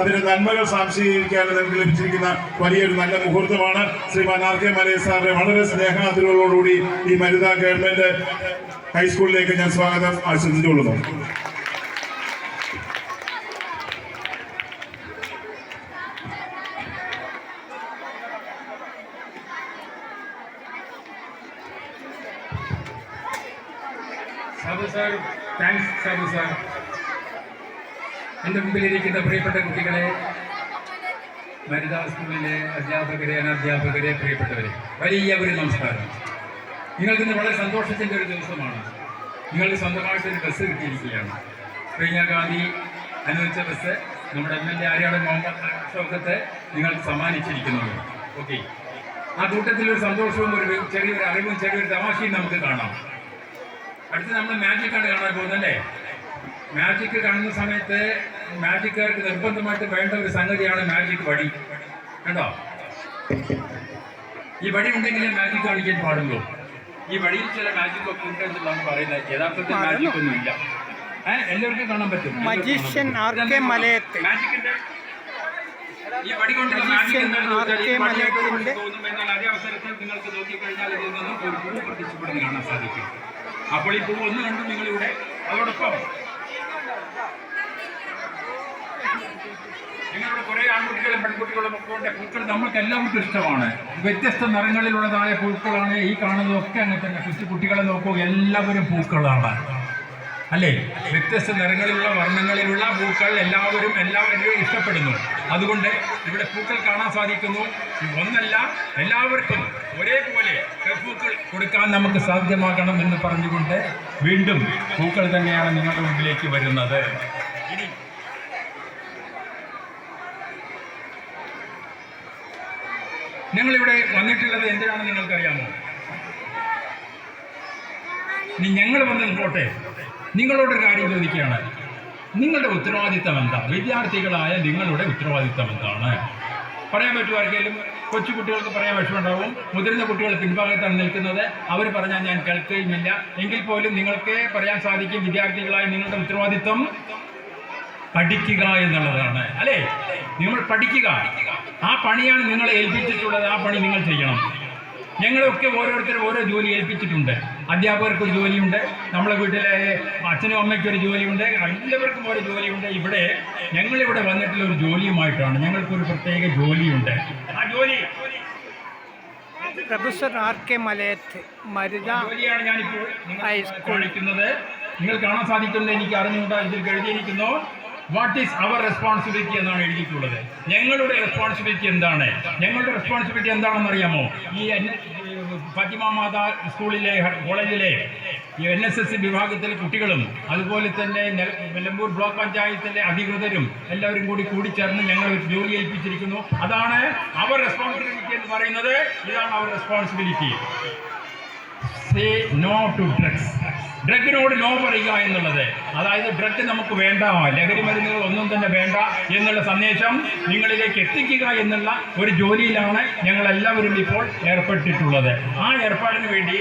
അതിന്റെ നന്മകൾ സാംശീകരിക്കാൻ നമുക്ക് ലഭിച്ചിരിക്കുന്ന വലിയൊരു നല്ല മുഹൂർത്തമാണ്. ശ്രീമാൻ ആർ കെ മലയ സാറിനെ വളരെ സ്നേഹാദരവോടുകൂടി ഈ മരുത ഗവൺമെന്റ് ഹൈസ്കൂളിലേക്ക് ഞാൻ സ്വാഗതം ആശംസിച്ചുകൊള്ളുന്നു. Sabu sir, thanks Sabu sir. എൻ്റെ മുമ്പിലിരിക്കുന്ന പ്രിയപ്പെട്ട കുട്ടികളെ, മരുത സ്കൂളിലെ അധ്യാപകരെ, അനധ്യാപകരെ, പ്രിയപ്പെട്ടവരെ, വലിയ ഒരു നമസ്കാരം. നിങ്ങൾക്കിന്ന് വളരെ സന്തോഷത്തിൻ്റെ ഒരു ദിവസമാണ്. നിങ്ങൾക്ക് സ്വന്തമായിട്ടൊരു ബസ് കിട്ടിയിരിക്കുകയാണ്. പ്രിയങ്ക ഗാന്ധി അനുവദിച്ച ബസ് നമ്മുടെ MLA ആര്യാടൻ മുഹമ്മദ് ഷൗക്കത്ത് നിങ്ങൾക്ക് സമ്മാനിച്ചിരിക്കുന്നത്. ഓക്കെ, ആ കൂട്ടത്തിലൊരു സന്തോഷവും ഒരു ചെറിയൊരു അറിവും ചെറിയൊരു തമാശയും നമുക്ക് കാണാം. അടുത്ത് നമ്മൾ മാജിക്കാണ് കാണാൻ പോകുന്നത് അല്ലേ? മാജിക്ക് കാണുന്ന സമയത്ത് മാജിക്കാർക്ക് നിർബന്ധമായിട്ട് വേണ്ട ഒരു സംഗതിയാണ് മാജിക് വടി. കണ്ടോ? ഈ വടി ഉണ്ടെങ്കിലേ മാജിക് കാണിക്കാൻ പാടുള്ളൂ. ഈ വടിയിൽ ചില മാജിക് ഒക്കെ ഉണ്ട് എന്നുള്ളതാണ് പറയുന്നത്. യഥാർത്ഥത്തിൽ മാജിക് ഒന്നും ഇല്ല. എല്ലാവർക്കും കാണാൻ പറ്റും. മജീഷ്യൻ ആർ കെ മലയത്ത് മാജിക്കിന്റെ ഈ വടി കൊണ്ടുള്ള മാജിക് എന്താണെന്ന് തോന്നും. എന്നാൽ അതേ അവസരത്തിൽ നിങ്ങൾക്ക് നോക്കിക്കഴിഞ്ഞാൽ ഇതിൽ നിന്നും ഒരു പൂ പ്രത്യക്ഷപ്പെടുന്നത് കാണാൻ സാധിക്കും. അപ്പോൾ ഈ പൂ ഒന്ന് കണ്ടു നിങ്ങളിവിടെ. അതോടൊപ്പം നിങ്ങളുടെ കുറേ ആൺകുട്ടികളും പെൺകുട്ടികളും ഒക്കെ ഉണ്ട്. പൂക്കൾ നമ്മൾക്ക് എല്ലാവർക്കും ഇഷ്ടമാണ്. വ്യത്യസ്ത നിറങ്ങളിലുള്ളതായ പൂക്കളാണ് ഈ കാണുന്നതൊക്കെ. അങ്ങനെ തന്നെ കൊച്ചു കുട്ടികളെ നോക്കൂ, എല്ലാവരും പൂക്കളാണ് അല്ലേ? വ്യത്യസ്ത നിറങ്ങളിലുള്ള വർണ്ണങ്ങളിലുള്ള പൂക്കൾ എല്ലാവരും ഇഷ്ടപ്പെടുന്നു. അതുകൊണ്ട് ഇവിടെ പൂക്കൾ കാണാൻ സാധിക്കുന്നു. ഒന്നല്ല, എല്ലാവർക്കും ഒരേപോലെ പൂക്കൾ കൊടുക്കാൻ നമുക്ക് സാധ്യമാകണം എന്ന് പറഞ്ഞുകൊണ്ട് വീണ്ടും പൂക്കൾ തന്നെയാണ് നിങ്ങളുടെ മുമ്പിലേക്ക് വരുന്നത്. ഇനി ഞങ്ങളിവിടെ വന്നിട്ടുള്ളത് എന്തിനാണെന്ന് നിങ്ങൾക്കറിയാമോ? ഇനി ഞങ്ങൾ വന്നത് പോട്ടെ, നിങ്ങളോടൊരു കാര്യം ചോദിക്കുകയാണ്. നിങ്ങളുടെ ഉത്തരവാദിത്തം എന്താ? വിദ്യാർത്ഥികളായ നിങ്ങളുടെ ഉത്തരവാദിത്തം എന്താണ്? പറയാൻ പറ്റുമോ ആർക്കെങ്കിലും? കൊച്ചു കുട്ടികൾക്ക് പറയാൻ വിഷമമുണ്ടാവും. മുതിർന്ന കുട്ടികൾ പിൻഭാഗത്താണ് നിൽക്കുന്നത്. അവർ പറഞ്ഞാൽ ഞാൻ കേൾക്കുകയുമില്ല. എങ്കിൽ പോലും നിങ്ങൾക്ക് പറയാൻ സാധിക്കും, വിദ്യാർത്ഥികളായ നിങ്ങളുടെ ഉത്തരവാദിത്തം പഠിക്കുക എന്നുള്ളതാണ് അല്ലേ? നിങ്ങൾ പഠിക്കുക. ആ പണിയാണ് നിങ്ങളെ ഏൽപ്പിച്ചിട്ടുള്ളത്. ആ പണി നിങ്ങൾ ചെയ്യണം. ഞങ്ങളൊക്കെ ഓരോരുത്തരും ഓരോ ജോലി ഏൽപ്പിച്ചിട്ടുണ്ട്. അധ്യാപകർക്കൊരു ജോലിയുണ്ട്, നമ്മളെ വീട്ടിലെ അച്ഛനും അമ്മയ്ക്കൊരു ജോലിയുണ്ട്, എല്ലാവർക്കും ഓരോ ജോലിയുണ്ട്. ഇവിടെ ഞങ്ങളിവിടെ വന്നിട്ടുള്ള ഒരു ജോലിയുമായിട്ടാണ്. ഞങ്ങൾക്കൊരു പ്രത്യേക ജോലിയുണ്ട്. ആ ജോലി പ്രൊഫസർ ആർ കെ മലയത്ത് മരുത ജോലിയാണ് ഞാനിപ്പോൾ കാണിക്കുന്നത്. നിങ്ങൾ കാണാൻ സാധിക്കുന്നത് എനിക്ക് അറിഞ്ഞുകൊണ്ട് ഇതിൽ എഴുതിയിരിക്കുന്നു, വാട്ട് ഈസ് അവർ റെസ്പോൺസിബിലിറ്റി എന്നാണ് എഴുതിയിട്ടുള്ളത്. ഞങ്ങളുടെ റെസ്പോൺസിബിലിറ്റി എന്താണ്? ഞങ്ങളുടെ റെസ്പോൺസിബിലിറ്റി എന്താണെന്ന് അറിയാമോ? ഈ ഫാത്തിമ മാതാ സ്കൂളിലെ കോളേജിലെ NSS വിഭാഗത്തിലെ കുട്ടികളും അതുപോലെ തന്നെ നിലമ്പൂർ ബ്ലോക്ക് പഞ്ചായത്തിലെ അധികൃതരും എല്ലാവരും കൂടിച്ചേർന്ന് ഞങ്ങൾ ഒരു ജോലി ഏൽപ്പിച്ചിരിക്കുന്നു. അതാണ് അവർ റെസ്പോൺസിബിലിറ്റി എന്ന് പറയുന്നത്. ഇതാണ് അവർ responsibility. Say no to drugs. ഡ്രഗിനോട് നോ പറയുക എന്നുള്ളത്, അതായത് ഡ്രഗ് നമുക്ക് വേണ്ട, ലഹരി മരുന്നുകൾ ഒന്നും തന്നെ വേണ്ട എന്നുള്ള സന്ദേശം നിങ്ങളിലേക്ക് എത്തിക്കുക എന്നുള്ള ഒരു ജോലിയിലാണ് ഞങ്ങളെല്ലാവരും ഇപ്പോൾ ഏർപ്പെട്ടിട്ടുള്ളത്. ആ ഏർപ്പാടിന് വേണ്ടി